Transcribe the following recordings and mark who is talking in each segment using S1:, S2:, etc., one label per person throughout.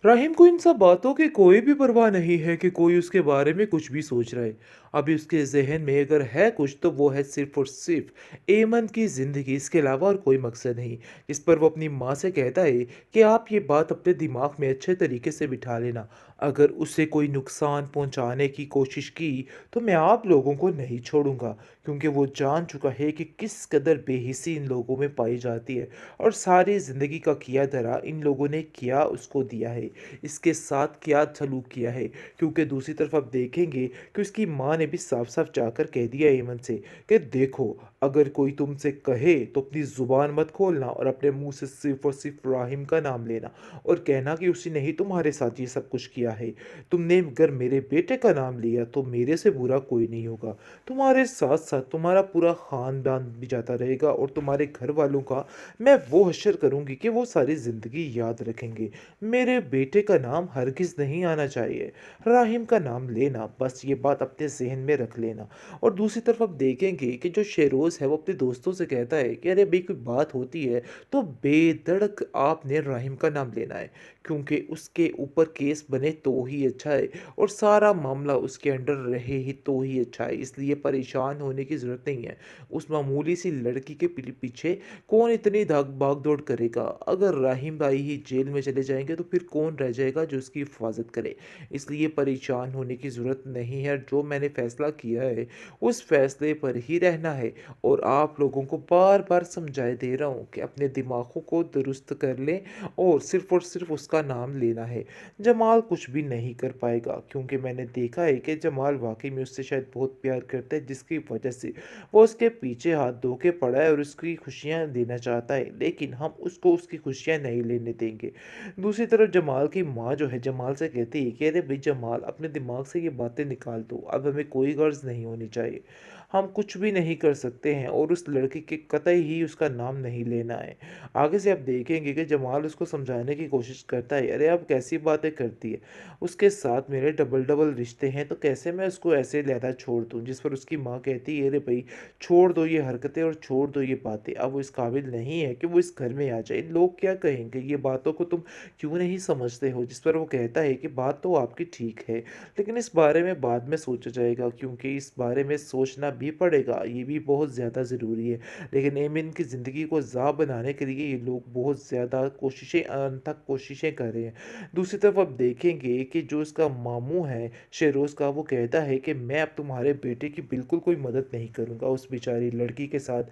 S1: राहिम को इन सब बातों की कोई भी परवाह नहीं है कि कोई उसके बारे में कुछ भी सोच रहा है। अभी उसके ज़हन में अगर है कुछ तो वो है सिर्फ़ और सिर्फ़ एमन की ज़िंदगी, इसके अलावा और कोई मकसद नहीं। इस पर वो अपनी माँ से कहता है कि आप ये बात अपने दिमाग में अच्छे तरीके से बिठा लेना। अगर उसे कोई नुकसान पहुँचाने की कोशिश की तो मैं आप लोगों को नहीं छोड़ूँगा, क्योंकि वो जान चुका है कि किस कदर बेहिसी इन लोगों में पाई जाती है और सारी ज़िंदगी का किया धरा इन लोगों ने क्या उसको दिया है, इसके साथ क्या सलूक किया है। क्योंकि दूसरी तरफ आप देखेंगे कि उसकी माँ ने भी साफ-साफ जाकर कह दिया एमन से कि देखो, अगर कोई तुमसे कहे तो अपनी ज़ुबान मत खोलना और अपने मुँह से सिर्फ़ और सिर्फ़ राहिम का नाम लेना और कहना कि उसी ने ही तुम्हारे साथ ये सब कुछ किया है। तुमने अगर मेरे बेटे का नाम लिया तो मेरे से बुरा कोई नहीं होगा। तुम्हारे साथ-साथ तुम्हारा पूरा ख़ानदान भी जाता रहेगा और तुम्हारे घर वालों का मैं वो हश्र करूँगी कि वो सारी ज़िंदगी याद रखेंगे। मेरे बेटे का नाम हरगिज़ नहीं आना चाहिए। राहिम का नाम लेना, बस ये बात अपने ज़हन में रख लेना। और दूसरी तरफ आप देखेंगे कि जो शेरोज़ है वो अपने दोस्तों से कहता है कि अरे भई कोई बात होती है तो बेधड़क आपने राहिम का नाम लेना है, क्योंकि उसके ऊपर केस बने तो ही अच्छा है और सारा मामला उसके अंडर रहे ही तो ही अच्छा है। इसलिए परेशान होने की ज़रूरत नहीं है। उस मामूली सी लड़की के पीछे कौन इतनी भाग-दौड़ करेगा? अगर राहिम भाई ही जेल में चले जाएँगे तो फिर कौन रह जाएगा जो उसकी हिफ़ाज़त करे? इसलिए परेशान होने की ज़रूरत नहीं है। जो मैंने फ़ैसला किया है, उस फ़ैसले पर ही रहना है और आप लोगों को बार-बार समझाए दे रहा हूँ कि अपने दिमागों को दुरुस्त कर लें और सिर्फ़ उसका नाम लेना है। जमाल कुछ भी नहीं कर पाएगा, क्योंकि मैंने देखा है कि जमाल वाक़ई में उससे शायद बहुत प्यार करता है, जिसकी वजह से वो उसके पीछे हाथ धो के पड़ा है और उसकी खुशियाँ देना चाहता है, लेकिन हम उसको उसकी खुशियाँ नहीं लेने देंगे। दूसरी तरफ जमाल की माँ जो है जमाल से कहती है कि अरे भाई जमाल, अपने दिमाग से ये बातें निकाल दो, अब हमें कोई गर्ज नहीं होनी चाहिए। हम कुछ भी नहीं कर सकते हैं और उस लड़की के कतई ही उसका नाम नहीं लेना है। आगे से आप देखेंगे कि जमाल उसको समझाने की कोशिश करता है, अरे अब कैसी बातें करती है, उसके साथ मेरे डबल डबल रिश्ते हैं तो कैसे मैं उसको ऐसे लहदा छोड़ दूँ। जिस पर उसकी माँ कहती है, अरे भाई छोड़ दो ये हरकतें और छोड़ दो ये बातें, अब वो इस काबिल नहीं है कि वो इस घर में आ जाए, लोग क्या कहेंगे, ये बातों को तुम क्यों नहीं समझते हो। जिस पर वो कहता है कि बात तो आपकी ठीक है, लेकिन इस बारे में बाद में सोचा जाएगा, क्योंकि इस बारे में सोचना भी पड़ेगा, ये भी बहुत ज़्यादा ज़रूरी है। लेकिन एमिन की ज़िंदगी को ज़ा बनाने के लिए ये लोग बहुत ज़्यादा कोशिशें अनथक कोशिशें कर रहे हैं। दूसरी तरफ आप देखेंगे कि जो उसका मामू है शेरोज़ का, वो कहता है कि मैं अब तुम्हारे बेटे की बिल्कुल कोई मदद नहीं करूँगा। उस बेचारी लड़की के साथ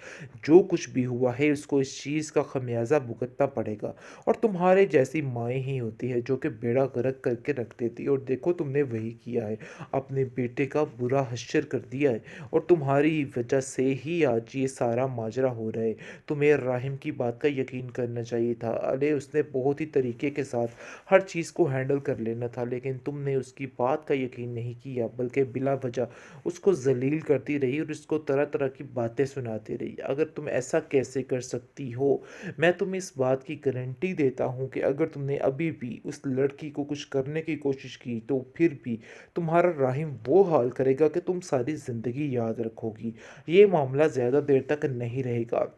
S1: जो कुछ भी हुआ है उसको इस चीज़ का ख़मियाज़ा भुगतना पड़ेगा और तुम्हारे जैसी माएँ ही होती है जो कि बेड़ा गर्क करके रख देती है और देखो तुमने वही किया है। अपने बेटे का बुरा हश्र कर दिया है और तुम्हारी वजह से ही आज ये सारा माजरा हो रहा है। तुम्हें राहिम की बात का यकीन करना चाहिए था। अरे उसने बहुत ही तरीके के साथ हर चीज़ को हैंडल कर लेना था, लेकिन तुमने उसकी बात का यकीन नहीं किया, बल्कि बिला वजह उसको ज़लील करती रही और उसको तरह-तरह की बातें सुनाती रही। अगर तुम ऐसा कैसे कर सकती हो? मैं तुम्हें इस बात की गारंटी देता हूँ कि अगर तुमने अभी भी उस लड़की को कुछ करने की कोशिश की, तो फिर भी तुम्हारा राहिम वो हाल करेगा कि तुम सारी ज़िंदगी याद रखोगी। ये मामला ज़्यादा देर तक नहीं रहेगा।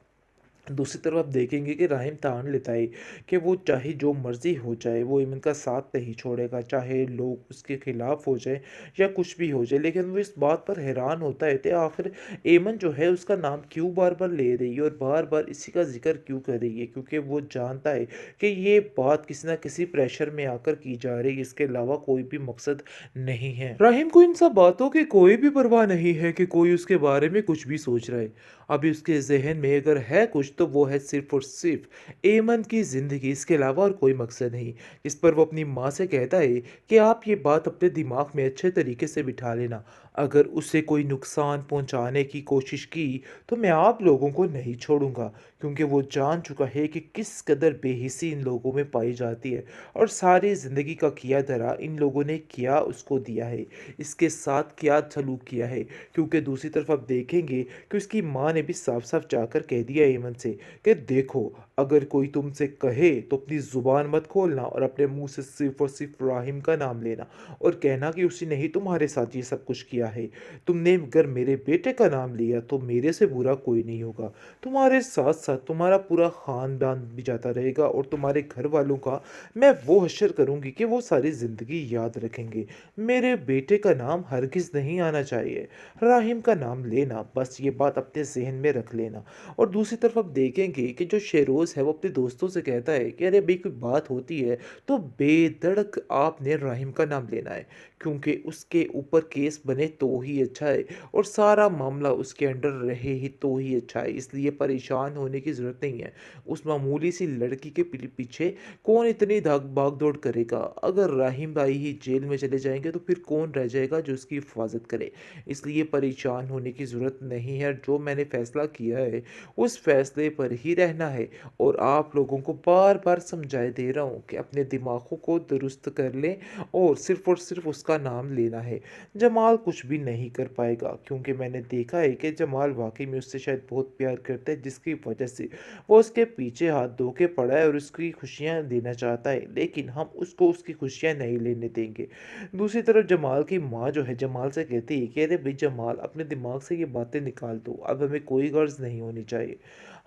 S1: दूसरी तरफ आप देखेंगे कि राहिम ठान लेता है कि वो चाहे जो मर्ज़ी हो जाए, वो एमन का साथ नहीं छोड़ेगा, चाहे लोग उसके खिलाफ हो जाए या कुछ भी हो जाए। लेकिन वो इस बात पर हैरान होता है कि आखिर एमन जो है उसका नाम क्यों बार-बार ले रही है और बार-बार इसी का ज़िक्र क्यों कर रही है, क्योंकि वो जानता है कि ये बात किसी न किसी प्रेशर में आकर की जा रही है, इसके अलावा कोई भी मकसद नहीं है। राहिम को इन सब बातों की कोई भी परवाह नहीं है कि कोई उसके बारे में कुछ भी सोच रहा है। अभी उसके ज़हन में अगर है कुछ तो वो है सिर्फ़ और सिर्फ़ एमन की ज़िंदगी, इसके अलावा और कोई मकसद नहीं। इस पर वो अपनी माँ से कहता है कि आप ये बात अपने दिमाग में अच्छे तरीके से बिठा लेना। अगर उसे कोई नुकसान पहुँचाने की कोशिश की तो मैं आप लोगों को नहीं छोड़ूँगा, क्योंकि वो जान चुका है कि किस कदर बेहिसी इन लोगों में पाई जाती है और सारी ज़िंदगी का किया धरा इन लोगों ने क्या उसको दिया है, इसके साथ क्या सलूक किया है। क्योंकि दूसरी तरफ आप देखेंगे कि उसकी माँ ने भी साफ-साफ जाकर कह दिया एमन से कि देखो, अगर कोई तुमसे कहे तो अपनी ज़ुबान मत खोलना और अपने मुँह से सिर्फ़ और सिर्फ़ राहिम का नाम लेना और कहना कि उसी ने ही तुम्हारे साथ ये सब कुछ किया किया है। तुमने अगर मेरे बेटे का नाम लिया तो मेरे से बुरा कोई नहीं होगा। तुम्हारे साथ-साथ तुम्हारा पूरा ख़ानदान भी जाता रहेगा और तुम्हारे घर वालों का मैं वो हश्र करूँगी कि वो सारी ज़िंदगी याद रखेंगे। मेरे बेटे का नाम हरगिज़ नहीं आना चाहिए। राहिम का नाम लेना, बस ये बात अपने ज़हन में रख लेना। और दूसरी तरफ आप देखेंगे कि जो शेरोज़ है वो अपने दोस्तों से कहता है कि अरे भई कोई बात होती है तो बेधड़क आपने राहिम का नाम लेना है, क्योंकि उसके ऊपर केस बने तो ही अच्छा है और सारा मामला उसके अंडर रहे ही तो ही अच्छा है। इसलिए परेशान होने की ज़रूरत नहीं है। उस मामूली सी लड़की के पीछे कौन इतनी भाग दौड़ करेगा? अगर राहिम भाई ही जेल में चले जाएँगे तो फिर कौन रह जाएगा जो उसकी हिफाज़त करे? इसलिए परेशान होने की ज़रूरत नहीं है। जो मैंने फ़ैसला किया है उस फ़ैसले पर ही रहना है और आप लोगों को बार-बार समझाए दे रहा हूँ कि अपने दिमागों को दुरुस्त कर लें और सिर्फ़ उसका नाम लेना है। जमाल कुछ भी नहीं कर पाएगा, क्योंकि मैंने देखा है कि जमाल वाक़ई में उससे शायद बहुत प्यार करता है, जिसकी वजह से वो उसके पीछे हाथ धो के पड़ा है और उसकी खुशियाँ देना चाहता है, लेकिन हम उसको उसकी खुशियाँ नहीं लेने देंगे। दूसरी तरफ जमाल की माँ जो है जमाल से कहती है कि अरे भाई जमाल, अपने दिमाग से ये बातें निकाल दो, अब हमें कोई गर्ज नहीं होनी चाहिए।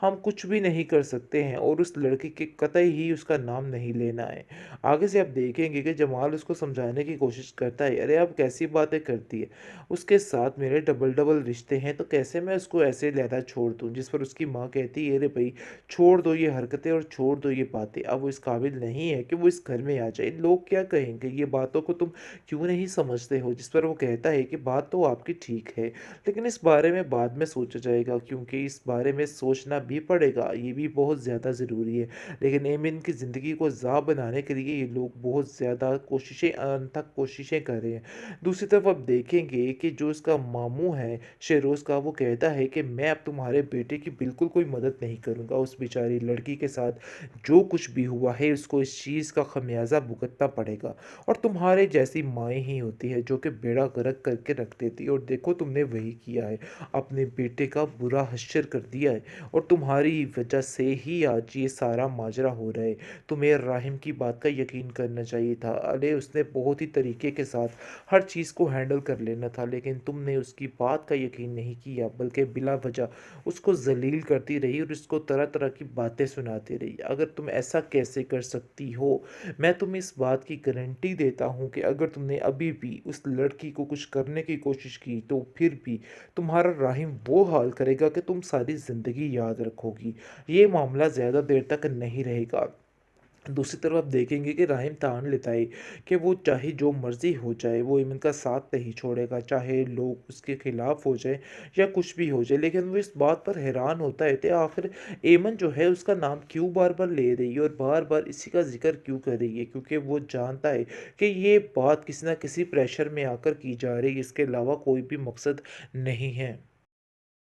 S1: हम कुछ भी नहीं कर सकते हैं और उस लड़के के कतई ही उसका नाम नहीं लेना है। आगे से आप देखेंगे कि जमाल उसको समझाने की कोशिश करता है, अरे आप कैसी बातें करती है, उसके साथ मेरे डबल डबल रिश्ते हैं तो कैसे मैं उसको ऐसे लहदा छोड़ दूँ। जिस पर उसकी माँ कहती है, अरे भाई छोड़ दो ये हरकतें और छोड़ दो ये बातें, अब वो इस काबिल नहीं है कि वो इस घर में आ जाए, लोग क्या कहेंगे, ये बातों को तुम क्यों नहीं समझते हो। जिस पर वो कहता है कि बात तो आपकी ठीक है, लेकिन इस बारे में बाद में सोचा जाएगा, क्योंकि इस बारे में सोचना भी पड़ेगा, ये भी बहुत ज़्यादा ज़रूरी है। लेकिन एमिन की ज़िंदगी को ज़ा बनाने के लिए ये लोग बहुत ज़्यादा कोशिशें अनथक कोशिशें कर रहे हैं। दूसरी तरफ आप देखेंगे कि जो इसका मामू है शेरोज़ का, वो कहता है कि मैं अब तुम्हारे बेटे की बिल्कुल कोई मदद नहीं करूँगा। उस बेचारी लड़की के साथ जो कुछ भी हुआ है उसको इस चीज़ का खमियाज़ा भुगतना पड़ेगा और तुम्हारे जैसी माएँ ही होती है जो कि बेड़ा गर्क करके रख देती है और देखो तुमने वही किया है, अपने बेटे का बुरा हश्र कर दिया है और तुम्हारी वजह से ही आज ये सारा माजरा हो रहा है। तुम्हें राहिम की बात का यकीन करना चाहिए था। अरे उसने बहुत ही तरीके के साथ हर चीज़ को हैंडल कर लेना था, लेकिन तुमने उसकी बात का यकीन नहीं किया, बल्कि बिला वजह उसको ज़लील करती रही और उसको तरह-तरह की बातें सुनाती रही। अगर तुम ऐसा कैसे कर सकती हो? मैं तुम्हें इस बात की गारंटी देता हूँ कि अगर तुमने अभी भी उस लड़की को कुछ करने की कोशिश की, तो फिर भी तुम्हारा राहिम वो हाल करेगा कि तुम सारी ज़िंदगी याद रखोगी। ये मामला ज़्यादा देर तक नहीं रहेगा। दूसरी तरफ आप देखेंगे कि राहिम ठान लेता है कि वो चाहे जो मर्ज़ी हो जाए, वो ईमन का साथ नहीं छोड़ेगा, चाहे लोग उसके खिलाफ हो जाएँ या कुछ भी हो जाए। लेकिन वो इस बात पर हैरान होता है कि आखिर एमन जो है उसका नाम क्यों बार-बार ले रही है और बार-बार इसी का ज़िक्र क्यों कर रही है? क्योंकि वो जानता है कि ये बात किसी न किसी प्रेशर में आकर की जा रही है, इसके अलावा कोई भी मकसद नहीं है।